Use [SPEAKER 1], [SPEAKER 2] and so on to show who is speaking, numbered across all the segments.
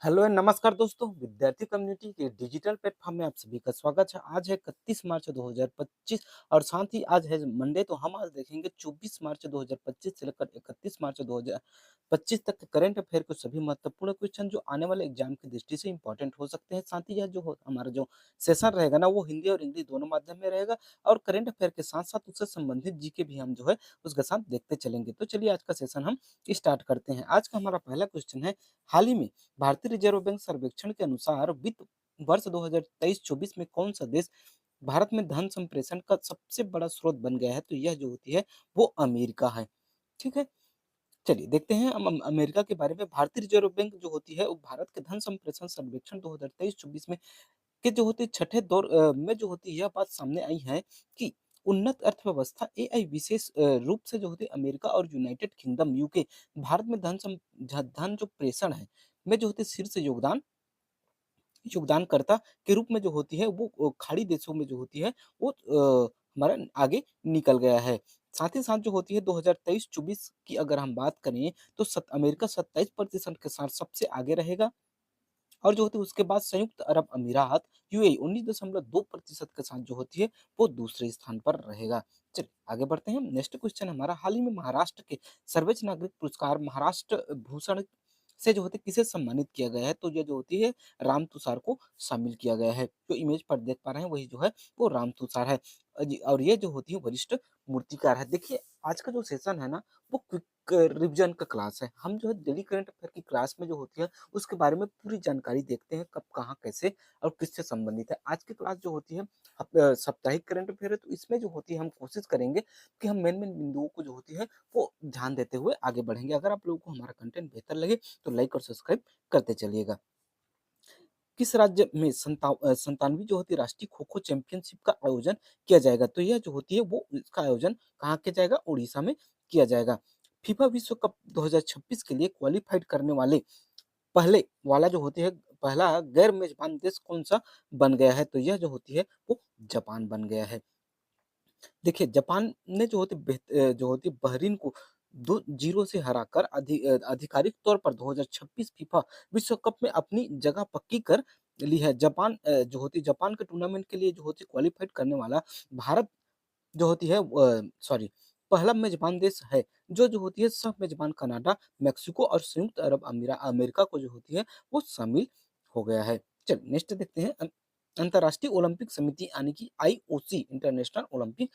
[SPEAKER 1] Hello and नमस्कार दोस्तों, विद्यार्थी कम्युनिटी के डिजिटल प्लेटफॉर्म में आप सभी का स्वागत है। आज है 31 मार्च 2025 और साथ ही आज है मंडे। तो हम आज देखेंगे 24 मार्च 2025 से लेकर 31 मार्च 2025 तक के करंट अफेयर के सभी महत्वपूर्ण क्वेश्चन जो आने वाले एग्जाम की दृष्टि से इंपॉर्टेंट हो सकते हैं। साथ ही यह हमारा जो सेशन रहेगा ना, वो हिंदी और इंग्लिश दोनों माध्यम में रहेगा और करंट अफेयर के साथ साथ उससे संबंधित जीके भी हम जो है उसके साथ देखते चलेंगे। तो चलिए आज का सेशन हम स्टार्ट करते हैं। आज का हमारा पहला क्वेश्चन है, हाल ही में भारतीय रिजर्व बैंक सर्वेक्षण के अनुसार वित्त वर्ष 2023-24 में कौन सा देश भारत में धन संप्रेषण का सबसे बड़ा स्रोत बन गया है? तो यह जो होती है वो अमेरिका है। ठीक है, चलिए देखते हैं हम अमेरिका के बारे में। भारतीय रिजर्व बैंक जो होती है वो भारत के धन संप्रेषण सर्वेक्षण 2023-24 में के जो होते छठे दौर में जो होती है यह बात सामने आई है कि उन्नत अर्थव्यवस्था एआई विशेष रूप से जो होती है अमेरिका और यूनाइटेड किंगडम यूके भारत में धन जो प्रेषण है में जो होती है शीर्ष योगदानकर्ता के रूप में जो होती है वो खाड़ी देशों में जो होती है वो हमारा आगे निकल गया है। साथ ही साथ जो होती है 2023-24 की अगर हम बात करें तो अमेरिका 27% के साथ सबसे आगे रहेगा और जो होती है उसके बाद संयुक्त अरब अमीरात यूएई 19.2% के साथ जो होती है वो दूसरे स्थान पर रहेगा। चलिए आगे बढ़ते हैं। नेक्स्ट क्वेश्चन हमारा, हाल ही में महाराष्ट्र के सर्वोच्च नागरिक पुरस्कार महाराष्ट्र भूषण से जो होते किसे सम्मानित किया गया है? तो ये जो होती है राम तुषार को शामिल किया गया है। जो इमेज पर देख पा रहे हैं वही जो है वो राम तुषार है। जी, और ये जो होती है वरिष्ठ मूर्तिकार है। देखिए आज का जो सेशन है ना वो क्विक रिवीजन का क्लास है। हम जो है डेली करंट अफेयर की क्लास में जो होती है उसके बारे में पूरी जानकारी देखते हैं, कब कहाँ कैसे और किससे संबंधित है। आज की क्लास जो होती है साप्ताहिक करंट अफेयर है, तो इसमें जो होती है हम कोशिश करेंगे कि हम मेन मेन बिंदुओं को जो होती है वो ध्यान देते हुए आगे बढ़ेंगे। अगर आप लोगों को हमारा कंटेंट बेहतर लगे तो लाइक और सब्सक्राइब करते चलिएगा। किस राज्य में 97वीं जो होती है राष्ट्रीय खो-खो चैंपियनशिप का आयोजन किया जाएगा? तो यह जो होती है वो इसका आयोजन कहाँ किया जाएगा? उड़ीसा में किया जाएगा। फीफा विश्व कप 2026 के लिए क्वालीफाइड करने वाले पहले वाला जो होती है पहला गैर मेज़बान देश कौन-सा बन गया है? तो यह जो होती है वो जापान बन गया है। देखिए जापान ने जो होती है बहरीन को 2-0 से हराकर आधिकारिक तौर पर 2026 फीफा विश्व कप में अपनी जगह पक्की कर ली है। जो होती है जापान के टूर्नामेंट के लिए जो होती है क्वालीफाइड करने वाला भारत जो होती है सॉरी पहला मेज़बान देश है। जो होती है सह मेज़बान कनाडा, मेक्सिको और संयुक्त अरब अमेरिका को जो होती है वो शामिल हो गया है। चलिए नेक्स्ट देखते हैं। अंतर्राष्ट्रीय ओलंपिक समिति यानी कि आईओसी इंटरनेशनल ओलंपिक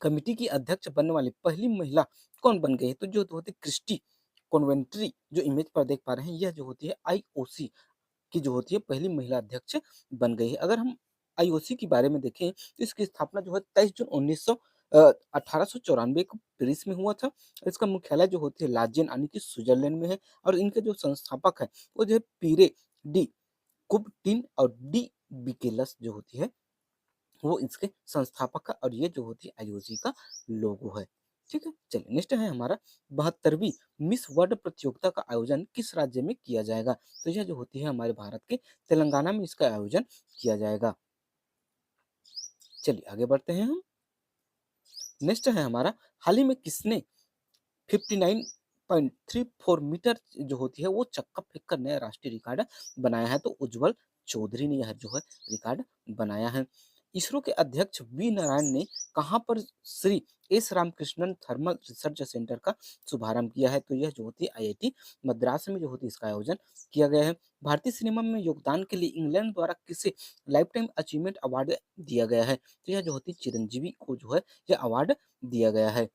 [SPEAKER 1] कमिटी की अध्यक्ष बनने वाली पहली महिला कौन बन गई है? तो जो होती है क्रिस्टी कॉन्वेंट्री जो इमेज पर देख पा रहे हैं यह जो होती है आईओसी की जो होती है पहली महिला अध्यक्ष बन गई है। अगर हम आईओसी के बारे में देखें तो इसकी स्थापना जो है 23 जून 1894 को पेरिस में हुआ था। इसका मुख्यालय जो होती है लाजेन यानी कि स्विट्जरलैंड में है और इनके जो संस्थापक है वो जो है पीरे डी कुबटिन और डी बिकेलस जो होती है वो इसके संस्थापक है और ये जो होती है आईओसी का लोगो है। ठीक है, चलिए नेक्स्ट है हमारा 72वीं मिस वर्ल्ड प्रतियोगिता का आयोजन किस राज्य में किया जाएगा? तो यह जो होती है हमारे भारत के तेलंगाना में इसका आयोजन किया जाएगा। चलिए आगे बढ़ते हैं हम। नेक्स्ट है हमारा, हाल ही में किसने 59.34 मीटर जो होती है वो चक्का फेंक कर नया राष्ट्रीय रिकॉर्ड बनाया है? तो उज्जवल चौधरी ने यह जो है रिकॉर्ड बनाया है। इसरो के अध्यक्ष वी नारायण ने कहाँ पर Shri S Ramakrishnan thermal research centre का शुभारंभ किया है? तो यह जो होती है आईआईटी मद्रास में जो होती है इसका आयोजन किया गया है। भारतीय सिनेमा में योगदान के लिए इंग्लैंड द्वारा किसे लाइफ टाइम अचीवमेंट अवार्ड दिया गया है? तो यह जो होती है चिरंजीवी को जो है यह अवार्ड दिया गया है।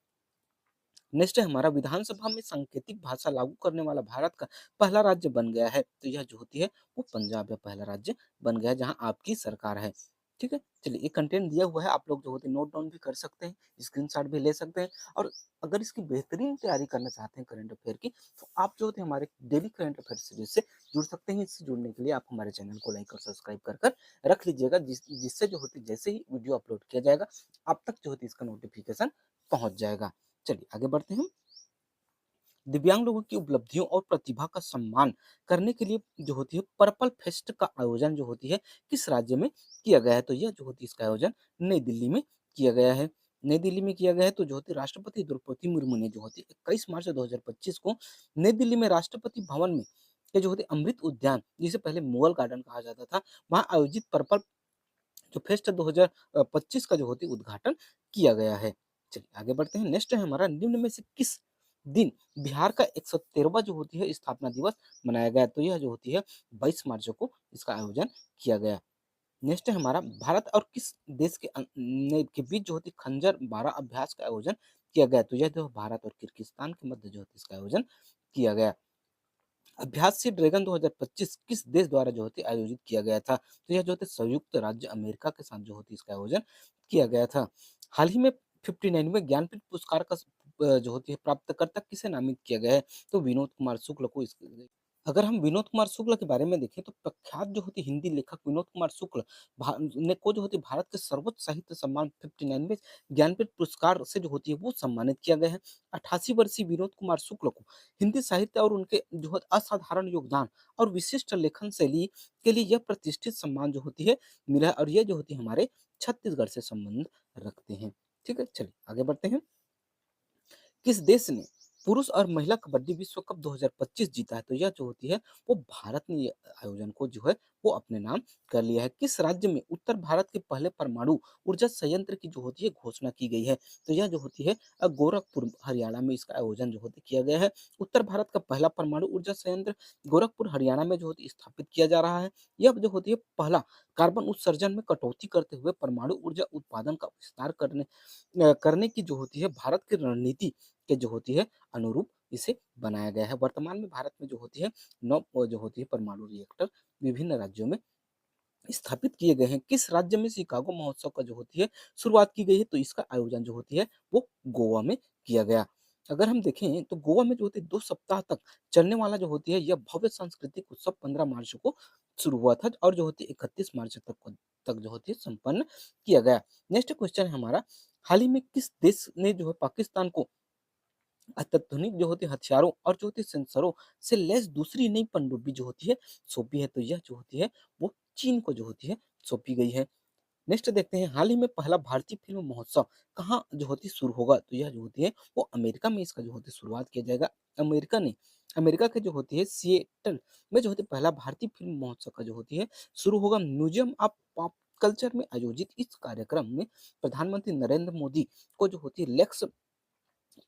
[SPEAKER 1] नेक्स्ट है हमारा, विधानसभा में सांकेतिक भाषा लागू करने वाला भारत का पहला राज्य बन गया है? तो यह जो होती है वो पंजाब या पहला राज्य बन गया है जहाँ आपकी सरकार है। ठीक है, चलिए ये कंटेंट दिया हुआ है, आप लोग जो होते हैं नोट डाउन भी कर सकते हैं, स्क्रीनशॉट भी ले सकते हैं और अगर इसकी बेहतरीन तैयारी करना चाहते हैं करंट अफेयर की तो आप जो होते हैं हमारे डेली करंट अफेयर सीरीज से जुड़ सकते हैं। इससे जुड़ने के लिए आप हमारे चैनल को लाइक और सब्सक्राइब कर कर रख लीजिएगा, जिससे जो होती है जैसे ही वीडियो अपलोड किया जाएगा आप तक जो होती है इसका नोटिफिकेशन पहुंच जाएगा। चलिए आगे बढ़ते हैं। दिव्यांग लोगों की उपलब्धियों और प्रतिभा का सम्मान करने के लिए जो होती है पर्पल फेस्ट का आयोजन जो होती है किस राज्य में किया गया है? तो यह जो होती है इसका आयोजन नई दिल्ली में किया गया है। नई दिल्ली में किया गया है तो जो होती है राष्ट्रपति द्रौपदी मुर्मू ने जो होती है 21 मार्च 2025 को नई दिल्ली में राष्ट्रपति भवन में ये जो होती है अमृत उद्यान, जिसे पहले मुगल गार्डन कहा जाता था, वहाँ आयोजित पर्पल जो फेस्ट 2025 का जो होती है उद्घाटन किया गया है। चलिए आगे बढ़ते हैं। नेक्स्ट है हमारा, निम्न में से किस दिन बिहार का 113वां जो होती है स्थापना दिवस मनाया गया? तो यह जो होती है 22 मार्च को इसका आयोजन किया गया। नेक्स्ट है हमारा, भारत और किस देश के बीच जो होती है खंजर 12 अभ्यास का आयोजन किया गया? तो यह जो भारत और किर्गिस्तान के मध्य जो होती है इसका आयोजन किया गया। अभ्यास सी ड्रैगन 2025 किस देश द्वारा जो होती है आयोजित किया गया था? तो यह जो होते संयुक्त राज्य अमेरिका के साथ जो होती है इसका आयोजन किया गया था। हाल ही में 59वें ज्ञानपीठ पुरस्कार का जो होती है प्राप्तकर्ता किसे नामित किया गया है? तो विनोद कुमार शुक्ल को इस अगर हम विनोद कुमार शुक्ल के बारे में देखें तो प्रख्यात जो होती हिंदी लेखक विनोद कुमार शुक्ल ने को जो होती है भारत के सर्वोच्च साहित्य सम्मान 59वें ज्ञानपीठ पुरस्कार से जो होती है वो सम्मानित किया गया है। 88 वर्षीय विनोद कुमार शुक्ल को हिंदी साहित्य और उनके जो है असाधारण योगदान और विशिष्ट लेखन शैली के लिए यह प्रतिष्ठित सम्मान जो होती है मिला है, और यह जो होती है हमारे छत्तीसगढ़ से संबंध रखते हैं। ठीक है, चलिए आगे बढ़ते हैं। किस देश ने पुरुष और महिला कबड्डी विश्व कप 2025 जीता है? तो यह जो होती है वो भारत ने ये आयोजन को जो है वो अपने नाम कर लिया है। किस राज्य में उत्तर भारत के पहले परमाणु ऊर्जा संयंत्र की जो होती है घोषणा की गई है? तो यह जो होती है गोरखपुर हरियाणा में इसका आयोजन जो होती किया गया है। उत्तर भारत का पहला परमाणु ऊर्जा संयंत्र गोरखपुर हरियाणा में जो होती स्थापित किया जा रहा है। यह जो होती है पहला कार्बन उत्सर्जन में कटौती करते हुए परमाणु ऊर्जा उत्पादन का विस्तार करने की जो होती है भारत की रणनीति के जो होती है अनुरूप इसे बनाया गया है। वर्तमान में भारत में जो होती है 9 जो होती है परमाणु रिएक्टर विभिन्न राज्यों में स्थापित किए गए हैं। किस राज्य में शिकागो महोत्सव का जो होती है शुरुआत की गई है? तो इसका आयोजन जो होती है वो गोवा में किया गया। अगर हम देखें तो गोवा में जो होती है 2 सप्ताह तक चलने वाला जो होती है यह भव्य सांस्कृतिक उत्सव 15 मार्च को शुरू हुआ था और जो होती है 31 मार्च तक जो होती है संपन्न किया गया। नेक्स्ट क्वेश्चन है हमारा, हाल ही में किस देश ने जो है पाकिस्तान को अत्याधुनिक जो होती है हथियारों और जो होती है सेंसरों से लैस दूसरी नई पनडुब्बी जो होती है सौंपी है? तो यह जो होती है वो चीन को जो होती है सौंपी गई है। नेक्स्ट देखते हैं, हाल ही में पहला भारतीय फिल्म महोत्सव कहाँ जो होती है शुरू होगा? तो यह जो होती है वो अमेरिका में इसका जो होती है शुरुआत किया जाएगा। अमेरिका ने अमेरिका के जो होती है सिएटल में जो होती है पहला भारतीय फिल्म महोत्सव का जो होती है शुरू होगा। म्यूजियम ऑफ पॉप कल्चर में आयोजित इस कार्यक्रम में प्रधानमंत्री नरेंद्र मोदी को जो होती है लेक्स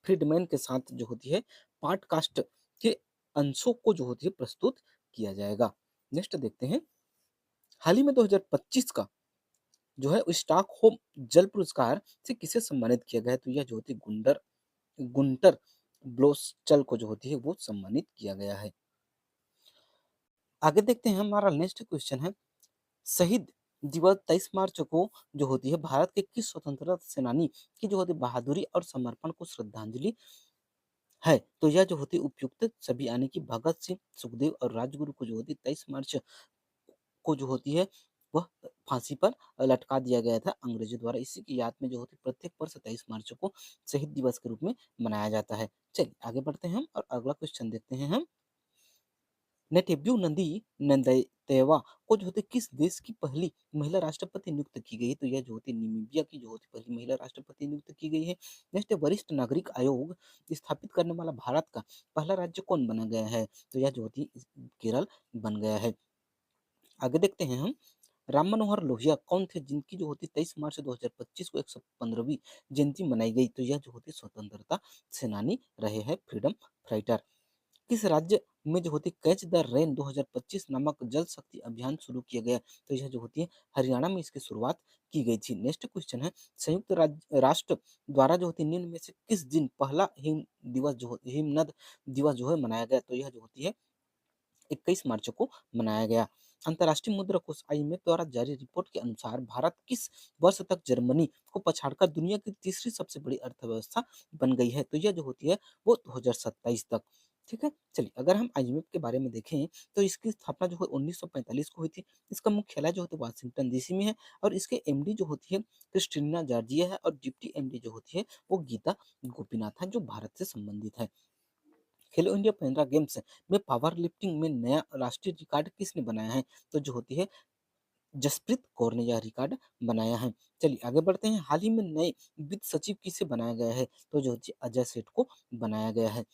[SPEAKER 1] फ्रीडमैन के साथ जो होती है पॉडकास्ट के अंशों को जो होती है प्रस्तुत किया जाएगा। नेक्स्ट देखते हैं, हाल ही में 2025 का जो है स्टॉकहोम जल पुरस्कार से किसे सम्मानित किया गया है? तो यह जो होती है गुंटर ब्लोसचल को जो होती है वो सम्मानित किया गया है। आगे देखते हैं, हमारा नेक्स्ट क्वेश्चन है, शहीद दिवस 23 मार्च को जो होती है भारत के किस स्वतंत्रता सेनानी की जो होती है बहादुरी और समर्पण को श्रद्धांजलि है? तो यह जो होती है उपयुक्त सभी यानी कि भगत सिंह, सुखदेव और राजगुरु को जो होती है 23 मार्च को जो होती है वह फांसी पर लटका दिया गया था अंग्रेजों द्वारा। इसी की याद में जो होती है प्रत्येक वर्ष 23 मार्च को शहीद दिवस के रूप में मनाया जाता है। चलिए आगे बढ़ते हैं हम और अगला क्वेश्चन देखते हैं हम। नेटेब्यू नंदी नंदतेवा को जो होती है किस देश की पहली महिला राष्ट्रपति नियुक्त की गई है? तो यह जो होती है नामीबिया की जो होती है पहली महिला राष्ट्रपति नियुक्त की गई है। नेक्स्ट है, वरिष्ठ नागरिक आयोग स्थापित करने वाला भारत का पहला राज्य कौन बना गया है? तो यह जो होती है केरल बन गया है। आगे देखते हैं हम, राम मनोहर लोहिया कौन थे जिनकी जो होती है 23 मार्च 2025 को 115वीं जयंती मनाई गई? तो यह जो होती है स्वतंत्रता सेनानी रहे हैं, फ्रीडम फाइटर। किस राज्य में जो होती है कैच द रेन 2025 नामक जल शक्ति अभियान शुरू किया गया? तो यह जो होती है हरियाणा में इसकी शुरुआत की गई थी। नेक्स्ट क्वेश्चन है, संयुक्त राष्ट्र द्वारा जो होती है निम्न में से किस दिन पहला हिमनद दिवस जो है मनाया गया? तो यह जो होती है 21 मार्च को मनाया गया। अंतर्राष्ट्रीय मुद्रा कोष आईएमएफ द्वारा जारी रिपोर्ट के अनुसार भारत किस वर्ष तक जर्मनी को पछाड़कर दुनिया की तीसरी सबसे बड़ी अर्थव्यवस्था बन गई है? तो यह जो होती है वो 2027 तक। ठीक है, चलिए अगर हम आईएमएफ के बारे में देखें तो इसकी स्थापना जो है 1945 को हुई थी। इसका मुख्यालय जो होता है वाशिंगटन डीसी में है और इसके एमडी जो होती है क्रिस्टिना जॉर्जिया है और डिप्टी एमडी जो होती है वो गीता गोपीनाथ है जो भारत से संबंधित है। खेलो इंडिया 15 गेम्स में पावर लिफ्टिंग में नया राष्ट्रीय रिकॉर्ड किसने बनाया है? तो जो होती है जसप्रीत कौर ने यह रिकॉर्ड बनाया है। चलिए आगे बढ़ते हैं, हाल ही में नए वित्त सचिव किसे बनाया गया है? तो जो होती है अजय सेठ को बनाया गया है।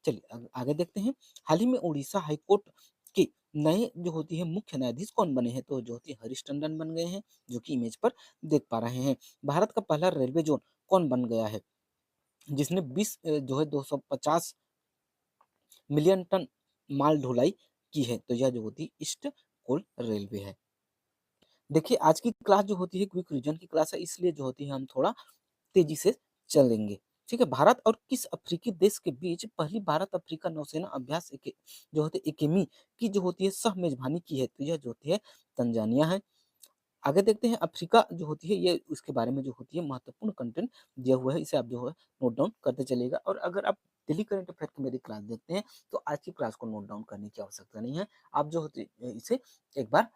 [SPEAKER 1] चलिए आगे देखते हैं। हाल ही में उड़ीसा हाई कोर्ट के नए जो होती है मुख्य न्यायाधीश कौन बने हैं? तो जो होती है हरीश टंडन बन गए हैं, जो कि इमेज पर देख पा रहे हैं। भारत का पहला रेलवे जोन कौन बन गया है? जिसने 20 जो है 250 मिलियन टन माल ढुलाई की है, तो यह जो होती है ईस्ट कोल रेलवे है। देखिए आज की क्लास जो होती है क्विक रिवीजन की क्लास है, इसलिए जो होती है हम थोड़ा तेजी से चलेंगे। ठीक है, भारत और किस अफ्रीकी देश के बीच पहली भारत अफ्रीका नौसेना अभ्यास जो होती है एकेमी की जो होती है सह मेजबानी की है? तो यह जो होती है तंजानिया है। आगे देखते हैं अफ्रीका जो होती है ये उसके बारे में जो होती है महत्वपूर्ण कंटेंट दिया हुआ है, इसे आप जो है नोट डाउन करते चलिएगा। और अगर आप डेली करंट अफेयर की मेरी क्लास देखते हैं तो आज की क्लास को नोट डाउन करने की आवश्यकता नहीं है, आप जो होती इसे एक बार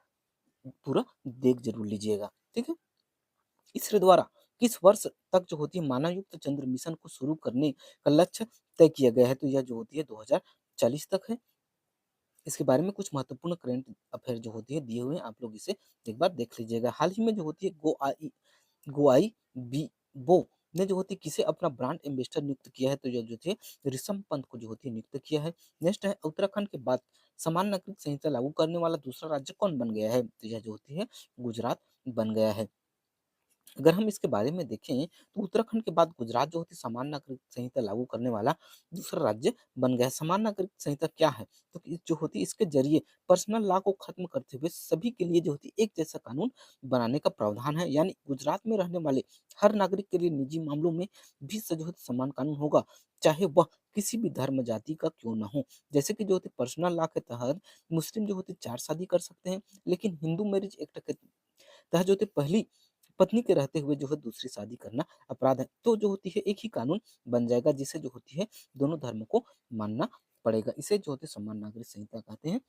[SPEAKER 1] पूरा देख जरूर लीजिएगा। ठीक है, इसरो द्वारा किस वर्ष तक जो होती है मानवयुक्त चंद्र मिशन को शुरू करने का लक्ष्य तय किया गया है? तो यह जो होती है 2040 तक है। इसके बारे में कुछ महत्वपूर्ण करंट अफेयर जो होती है दिए हुए हैं, आप लोग इसे एक बार देख लीजिएगा। हाल ही में जो होती है गोआई बीबो ने जो होती है किसे अपना ब्रांड एम्बेसडर नियुक्त किया है? तो यह जो थे ऋषभ पंत को जो होती है नियुक्त किया है। नेक्स्ट है उत्तराखंड के बाद समान नागरिक संहिता लागू करने वाला दूसरा राज्य कौन बन गया है? तो यह जो होती है गुजरात बन गया है। अगर हम इसके बारे में देखें तो उत्तराखंड के बाद गुजरात जो होती है समान नागरिक संहिता लागू करने वाला दूसरा राज्य बन गया है। समान नागरिक संहिता क्या है? तो जो होती है इसके जरिए पर्सनल लॉ को खत्म करते हुए सभी के लिए जो होती है एक जैसा कानून बनाने का प्रावधान है। यानी गुजरात में रहने वाले हर नागरिक के लिए निजी मामलों में भी जो होती समान कानून होगा, चाहे वह किसी भी धर्म जाति का क्यों ना हो। जैसे कि जो होती पर्सनल लॉ के तहत मुस्लिम जो होती 4 शादी कर सकते हैं, लेकिन हिंदू मैरिज एक्ट के तहत जो होती पहली पत्नी के रहते हुए जो है दूसरी शादी करना अपराध है। तो जो होती है एक ही कानून बन जाएगा जिसे जो होती है दोनों धर्मों को मानना पड़ेगा। इसे जो होती है समान नागरिक संहिता कहते हैं,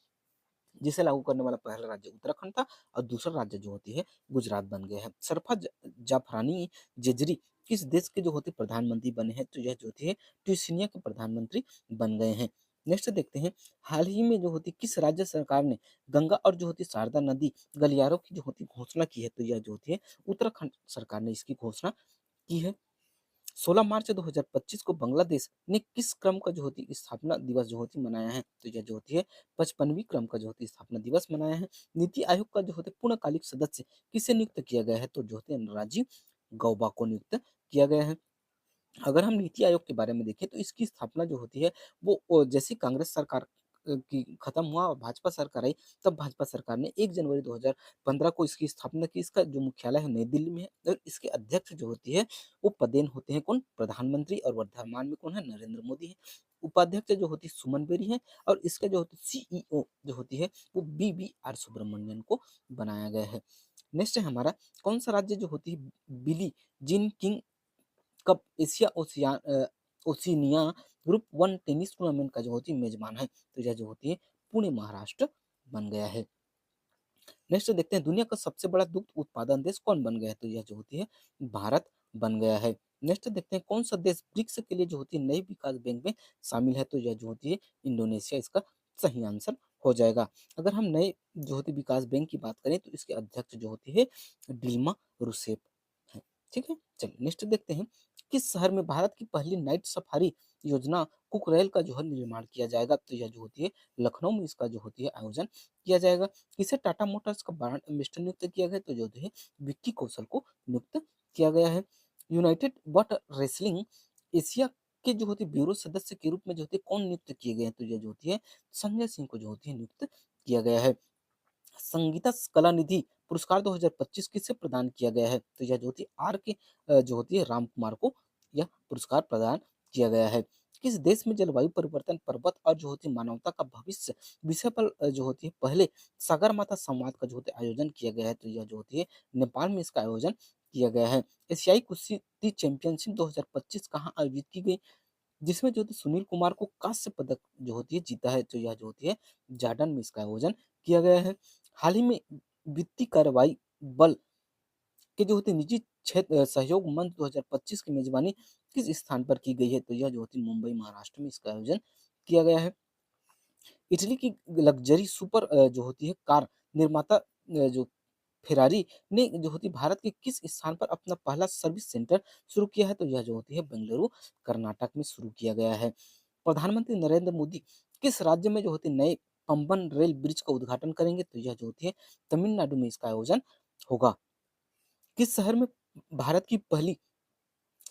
[SPEAKER 1] जिसे लागू करने वाला पहला राज्य उत्तराखंड था और दूसरा राज्य जो होती है गुजरात बन गया है। जाफरानी जेजरी किस देश के जो होते प्रधानमंत्री बने हैं? तो यह जो होती है ट्यूनीशिया के प्रधानमंत्री बन गए हैं। नेक्स्ट देखते हैं, हाल ही में जो होती किस राज्य सरकार ने गंगा और जो होती शारदा नदी गलियारों की जो होती घोषणा की है? तो यह जो होती है उत्तराखंड सरकार ने इसकी घोषणा की है। 16 मार्च 2025 को बांग्लादेश ने किस क्रम का जो होती है स्थापना दिवस जो होती मनाया है? तो यह जो होती है 55वीं क्रम का जो होती है स्थापना दिवस मनाया है। नीति आयोग का जो होते पूर्णकालिक सदस्य किसे नियुक्त किया गया है? तो जो होते हैं राजीव गौबा को नियुक्त किया गया है। अगर हम नीति आयोग के बारे में देखें तो इसकी स्थापना जो होती है वो जैसे कांग्रेस सरकार की खत्म हुआ और भाजपा सरकार आई, तब भाजपा सरकार ने 1 जनवरी 2015 को इसकी स्थापना की। इसका जो मुख्यालय है नई दिल्ली में है और इसके अध्यक्ष जो होती है वो पदेन होते हैं कौन? प्रधानमंत्री। और वर्तमान में कौन है? नरेंद्र मोदी है। उपाध्यक्ष जो होती है सुमन बेरी है और इसका जो होती सीईओ जो होती है वो बीवीआर सुब्रमण्यन को बनाया गया है। नेक्स्ट है हमारा, कौन सा राज्य जो होती है Billie Jean King cup Oceania group 1 tennis tournament का जो होती है मेजबान है? तो यह जो होती है पुणे महाराष्ट्र बन गया है। नेक्स्ट देखते हैं, दुनिया का सबसे बड़ा दुग्ध उत्पादन देश कौन बन गया है? तो यह जो होती है भारत बन गया है। नेक्स्ट देखते हैं, कौन सा देश ब्रिक्स के लिए जो होती है नई विकास बैंक में शामिल है? तो यह जो होती है इंडोनेशिया इसका सही आंसर हो जाएगा। अगर हम नए जो होती विकास बैंक की बात करें तो इसके अध्यक्ष जो होती है डिल्मा रूसेफ है। ठीक है, चलिए नेक्स्ट देखते हैं, किस शहर में भारत की पहली नाइट सफारी योजना कुक रेल का जो है निर्माण किया जाएगा? तो यह जो होती है लखनऊ में इसका जो होती है आयोजन किया जाएगा। इसे टाटा मोटर्स का ब्रांड एम्बेसडर नियुक्त किया गया, तो जो है विक्की कौशल को नियुक्त किया गया है। यूनाइटेड बट रेसलिंग एशिया के जो होती ब्यूरो सदस्य के रूप में जो होती है कौन नियुक्त किए गए हैं? तो यह जो होती है संजय सिंह को जो होती है नियुक्त किया गया है। संगीता कला निधि पुरस्कार 2025 किसे प्रदान किया गया है? तो यह जो होती है आर के जो होती है राम कुमार को यह पुरस्कार प्रदान किया गया है। किस देश में जलवायु परिवर्तन पर्वत और जो होती है मानवता का भविष्य विषय पर जो होती है पहले सागरमाथा संवाद का जो होती है आयोजन किया गया है? तो यह जो होती है नेपाल में इसका आयोजन किया गया है। एशियाई कुश्ती चैंपियनशिप 2025 कहाँ आयोजित की गई, जिसमें जो होती है सुनील कुमार को कांस्य पदक जो होती है जीता है? तो यह जो होती है जार्डन में इसका आयोजन किया गया है। हाल ही में वित्तीय कार्रवाई बल के जो होते हैं निजी क्षेत्र सहयोग मंच 2025 की मेजबानी किस स्थान पर की गई है? तो यह जो होती है मुंबई महाराष्ट्र में इसका आयोजन किया गया है। इटली की लग्जरी सुपर जो होती है कार निर्माता जो फेरारी ने जो होती है भारत के किस स्थान पर अपना पहला सर्विस सेंटर शुरू किया है? तो यह जो होती है बेंगलुरु कर्नाटक में शुरू किया गया है। प्रधानमंत्री नरेंद्र मोदी किस राज्य में जो होती है नए पंबन रेल ब्रिज का उद्घाटन करेंगे? तो यह जो होती है तमिलनाडु में इसका आयोजन होगा। किस शहर में भारत की पहली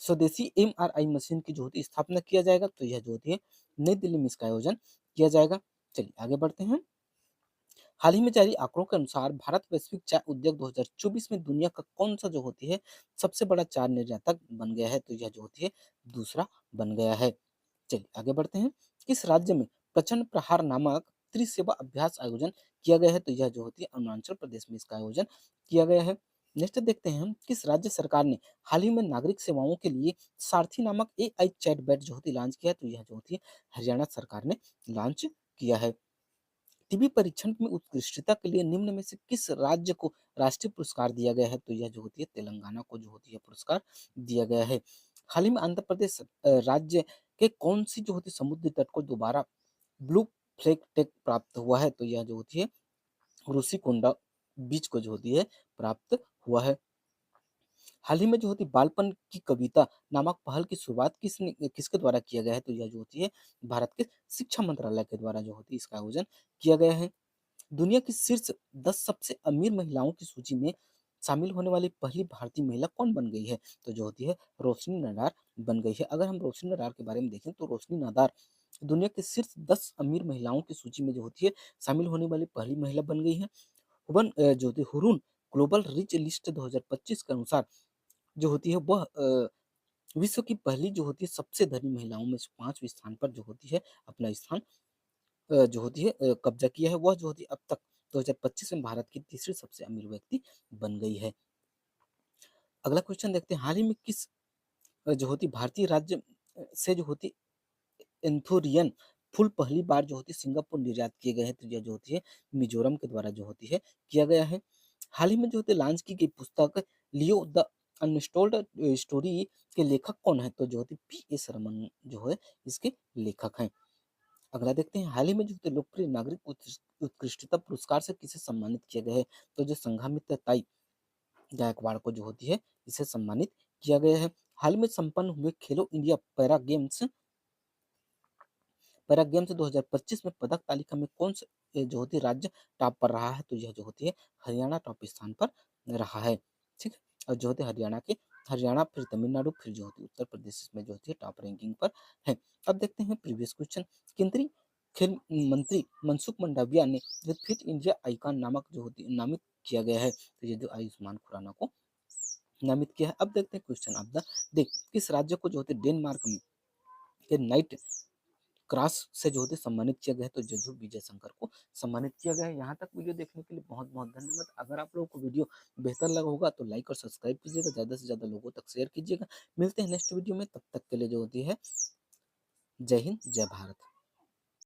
[SPEAKER 1] स्वदेशी एमआरआई मशीन की जो होती है स्थापना किया जाएगा? तो यह जो होती है नई दिल्ली में इसका आयोजन किया जाएगा। चलिए आगे बढ़ते हैं। हाल ही में जारी आंकड़ों के अनुसार भारत वैश्विक चाय उद्योग 2024 में दुनिया का कौन सा जो होती है सबसे बड़ा चाय निर्यातक बन गया है? तो यह जो होती है दूसरा बन गया है। चलिए आगे बढ़ते हैं। किस राज्य में प्रचंड प्रहार नामक त्रिसेवा अभ्यास आयोजन किया गया है? तो यह जो होती है अरुणाचल प्रदेश में इसका आयोजन किया गया है। नेक्स्ट देखते हैं हम, किस राज्य सरकार ने हाल ही में नागरिक सेवाओं के लिए सारथी नामक एआई चैटबॉट जो होती है लॉन्च किया है? तो यह जो होती है हरियाणा सरकार ने लॉन्च किया है। टीबी परीक्षण में उत्कृष्टता के लिए निम्न में से किस राज्य को राष्ट्रीय पुरस्कार दिया गया है? तो यह जो होती है तेलंगाना को जो होती है पुरस्कार दिया गया है। हाल ही में आंध्र प्रदेश राज्य के कौन सी जो होती है समुद्री तट को दोबारा ब्लू फ्लैग टैग प्राप्त हुआ है? तो यह जो होती है रुषिकोंडा बीच को जो होती है प्राप्त हुआ है। हाल ही में जो होती है बालपन की कविता नामक पहल की शुरुआत किसके द्वारा किया गया है? तो यह जो होती है भारत के शिक्षा मंत्रालय के द्वारा जो होती है इसका आयोजन किया गया है। दुनिया की शीर्ष 10 सबसे अमीर महिलाओं की सूची में शामिल होने वाली पहली भारतीय महिला कौन बन गई है? तो जो होती है रोशनी नडार बन गई है। अगर हम रोशनी नडार के बारे में देखें तो रोशनी नडार दुनिया के शीर्ष 10 अमीर महिलाओं की सूची में जो होती है शामिल होने वाली पहली महिला बन गई है। जो होती है हुरून ग्लोबल रिच लिस्ट 2025 के अनुसार जो होती है वह विश्व की पहली जो होती है सबसे धनी महिलाओं में से 5वें स्थान पर जो होती है अपना स्थान जो होती है कब्जा किया है। वह जो होती है अब तक 2025 में भारत की तीसरी सबसे अमीर व्यक्ति बन गई है। अगला क्वेश्चन देखते हैं, हाल ही में किस जो होती भारतीय राज्य से जो होती एंथोरियन फूल पहली बार जो होती है सिंगापुर निर्यात किए गए हैं? तो यह जो होती है मिजोरम के द्वारा जो होती है किया गया है। हाल ही में जो होती है लॉन्च की गई पुस्तक लियो द अनटोल्ड स्टोरी के लेखक कौन है? तो जो होती पी.एस. रमन जो है इसके लेखक हैं। अगला देखते हैं, हाल ही में जो लोकप्रिय नागरिक उत्कृष्टता पुरस्कार से किसे सम्मानित किया गया है? तो जो संघामित्र ताई गायकवाड़ को जो होती है इसे सम्मानित किया गया है। हाल में संपन्न हुए खेलो इंडिया पैरा गेम्स 2025 में पदक तालिका में कौन से जो होती है राज्य टॉप पर रहा है? तो यह जो होती है हरियाणा टॉप स्थान पर रहा है। ठीक है, और जो होते हरियाणा फिर तमिलनाडु फिर जो होती है उत्तर प्रदेश में जो होती है टॉप रैंकिंग पर है। अब देखते हैं प्रीवियस क्वेश्चन। केंद्रीय खेल मंत्री मनसुख मंडाविया ने जो फिट इंडिया आइकॉन नामक जो होती है नामित किया गया है। तो ये जो आयुष्मान खुराना को नामित किया है। अब देखते हैं क्वेश्चन ऑफ द डे, किस राज्य को जो होते डेनमार्क में के नाइट क्रॉस से जो होते सम्मानित किया गया है? तो जदू विजय शंकर को सम्मानित किया गया है। यहाँ तक वीडियो देखने के लिए बहुत बहुत धन्यवाद। अगर आप लोगों को वीडियो बेहतर लगा होगा तो लाइक और सब्सक्राइब कीजिएगा, ज़्यादा से ज़्यादा लोगों तक शेयर कीजिएगा। मिलते हैं नेक्स्ट वीडियो में, तब तक के लिए जो होती है जय हिंद जय भारत।